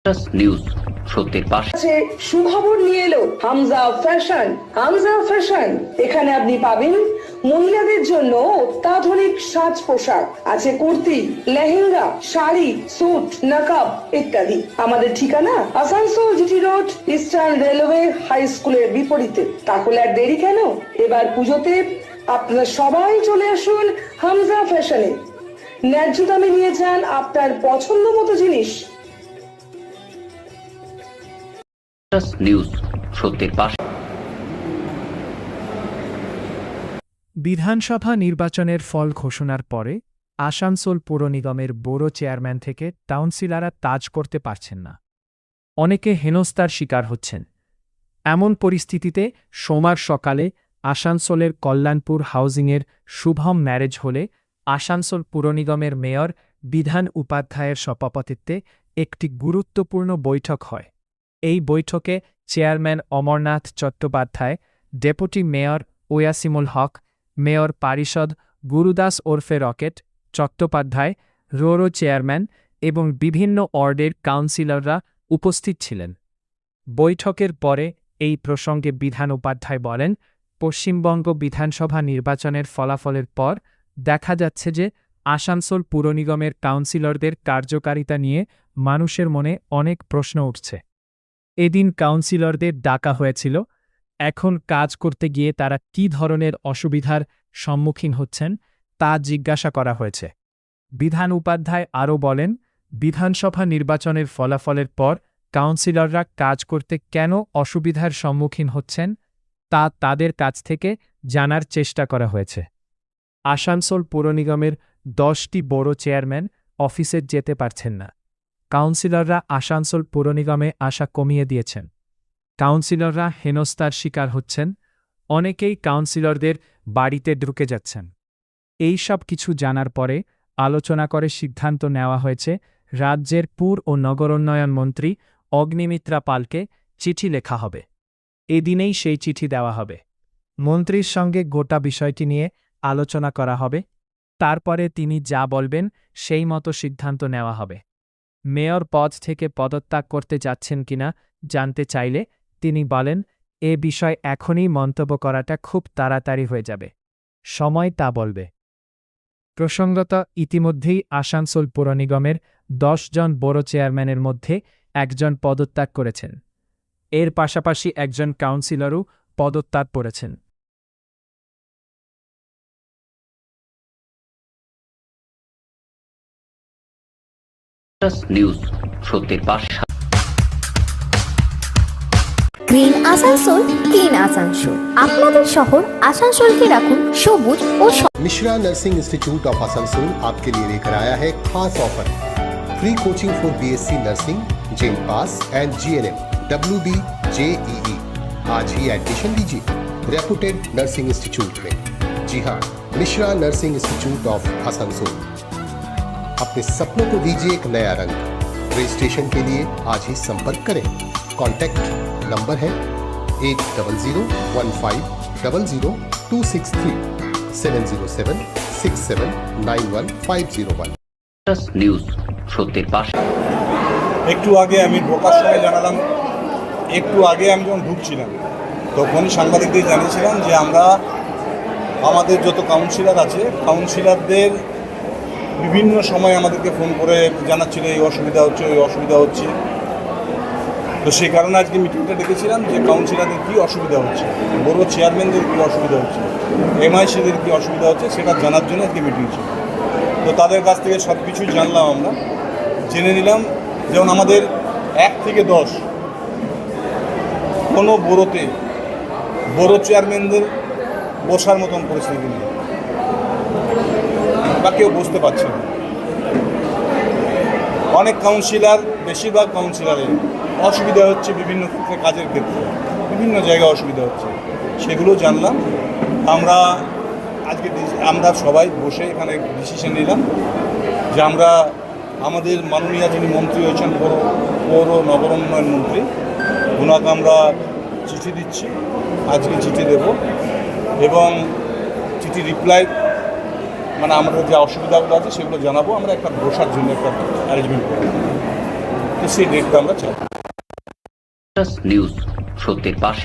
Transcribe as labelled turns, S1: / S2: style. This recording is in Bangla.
S1: নিউজ সত্যের পাশে।
S2: সুখবর নিয়ে এলো হামজা ফ্যাশন। হামজা ফ্যাশন, এখানে আপনি পাবেন মহিলাদের জন্য অত্যাধুনিক সাজ পোশাক, আছে কুর্তি, লেহেঙ্গা, শাড়ি, স্যুট, নকাব ইত্যাদি। আমাদের ঠিকানা Asansol GT road, Eastern Railway high স্কুলের বিপরীতে। তাহলে আর দেরি কেন, এবার পুজোতে আপনারা সবাই চলে আসুন হামজা ফ্যাশনে। ন্যায্য দামে নিয়ে যান আপনার পছন্দ মতো জিনিস।
S1: নিউজ সত্যের পাশে।
S3: বিধানসভা নির্বাচনের ফল ঘোষণার পরে আসানসোল পৌর নিগমের বড় চেয়ারম্যান থেকে কাউন্সিলররা তাজ করতে পারছেন না। অনেকে হেনস্থার শিকার হচ্ছেন। এমন পরিস্থিতিতে সোমবার সকালে আসানসোলের কল্যাণপুর হাউজিংয়ের শুভম ম্যারেজ হলে আসানসোল পৌর নিগমের মেয়র বিধান উপাধ্যায়ের সভাপতিত্বে একটি গুরুত্বপূর্ণ বৈঠক হয়। এই বৈঠকে chairman Amarnath Chattopadhyay, deputy mayor Wasimul Haque, mayor পারিষদ গুরুদাস ওরফে রকেট চট্টোপাধ্যায়, রোরো চেয়ারম্যান এবং বিভিন্ন ওয়ার্ডের কাউন্সিলররা উপস্থিত ছিলেন। বৈঠকের পরে এই প্রসঙ্গে বিধান উপাধ্যায় বলেন, পশ্চিমবঙ্গ বিধানসভা নির্বাচনের ফলাফলের পর দেখা যাচ্ছে যে আসানসোল পুর নিগমের কাউন্সিলরদের কার্যকারিতা নিয়ে মানুষের মনে অনেক প্রশ্ন উঠছে। এদিন কাউন্সিলরদের ডাকা হয়েছিল। এখন কাজ করতে গিয়ে তারা কী ধরনের অসুবিধার সম্মুখীন হচ্ছেন তা জিজ্ঞাসা করা হয়েছে। বিধান উপাধ্যায় আরও বলেন, বিধানসভা নির্বাচনের ফলাফলের পর কাউন্সিলররা কাজ করতে কেন অসুবিধার সম্মুখীন হচ্ছেন তা তাদের কাছ থেকে জানার চেষ্টা করা হয়েছে। আসানসোল পৌর নিগমের 10টি বড় চেয়ারম্যান অফিসে যেতে পারছেন না। কাউন্সিলররা আসানসোল পৌর নিগমে আসা কমিয়ে দিয়েছেন। কাউন্সিলররা হেনস্থার শিকার হচ্ছেন। অনেকেই কাউন্সিলরদের বাড়িতে ঢুকে যাচ্ছেন। এই সব কিছু জানার পরে আলোচনা করে সিদ্ধান্ত নেওয়া হয়েছে রাজ্যের পুর ও নগরোন্নয়ন মন্ত্রী অগ্নিমিত্রা পালকে চিঠি লেখা হবে। এদিনেই সেই চিঠি দেওয়া হবে। মন্ত্রীর সঙ্গে গোটা বিষয়টি নিয়ে আলোচনা করা হবে। তারপরে তিনি যা বলবেন সেই মতো সিদ্ধান্ত নেওয়া হবে। মেয়র পদ থেকে পদত্যাগ করতে যাচ্ছেন কিনা জানতে চাইলে তিনি বলেন, এ বিষয় এখনই মন্তব্য করাটা খুব তাড়াতাড়ি হয়ে যাবে, সময় তা বলবে। প্রসঙ্গত ইতিমধ্যেই আসানসোল পৌর নিগমের 10 জন বড় চেয়ারম্যানের মধ্যে একজন পদত্যাগ করেছেন। এর পাশাপাশি একজন কাউন্সিলরও পদত্যাগ করেছেন।
S1: নিউজ সত্যের পাশে।
S4: Green Asansol, clean Asansol. আপনাদের শহর আসানসোলকে রাখুন সবুজ ও
S5: Mishra nursing institute of Asansol आपके लिए लेकर आया है खास offer. Free coaching for BSc nursing, जेम पास एंड जीएनएम, WB, JEE। आज ही एडमिशन लीजिए रेपुटेड नर्सिंग इंस्टीट्यूट में। जी हाँ, Mishra nursing institute of Asansol. अपने सपनों को दीजिए एक नया रंग। रजिस्ट्रेशन के लिए आज ही संपर्क करें। कॉन्टैक्ट नंबर है 8015000263 7076791
S1: নিউজ সত্যের পাশে।
S6: একটু আগে আমি ঢোকার সময় জানালাম, একটু আগে আমি যখন ঢুকছিলাম তখনই সাংবাদিকদের জানিয়েছিলাম যে আমরা আমাদের যত কাউন্সিলর আছে কাউন্সিলরদের বিভিন্ন সময় আমাদেরকে ফোন করে জানাচ্ছিল এই অসুবিধা হচ্ছে, ওই অসুবিধা হচ্ছে। তো সেই কারণে আজকে মিটিংটা ডেকেছিলাম যে কাউন্সিলরদের কী অসুবিধা হচ্ছে, বড় চেয়ারম্যানদের কী অসুবিধা হচ্ছে, MICদের কী অসুবিধা হচ্ছে সেটা জানার জন্য আজকে মিটিং ছিল। তো তাদের কাছ থেকে সব কিছুই জানলাম, আমরা জেনে নিলাম। যেমন আমাদের 1 থেকে 10 কোনো বড়োতে বড় চেয়ারম্যানদের বসার মতন পরিস্থিতি নেই বা কেউ বসতে পারছে না। অনেক কাউন্সিলর, বেশিরভাগ কাউন্সিলরের অসুবিধা হচ্ছে বিভিন্ন ক্ষেত্রে, কাজের ক্ষেত্রে বিভিন্ন জায়গায় অসুবিধা হচ্ছে, সেগুলো জানলাম। আমরা সবাই বসে এখানে ডিসিশন নিলাম যে আমরা আমাদের মাননীয় যিনি মন্ত্রী হয়েছেন পৌর নগরোন্নয়ন মন্ত্রী, ওনাকে আমরা চিঠি দিচ্ছি, আজকে চিঠি দেব এবং চিঠি রিপ্লাই মানে আমাদের যে অসুবিধাগুলো আছে সেগুলো জানাবো। আমরা একটা বসার জন্য একটা অ্যারেঞ্জমেন্ট করব। তো সেই ডেটটা আমরা চাই।
S1: নিউজ সত্যের পাশে।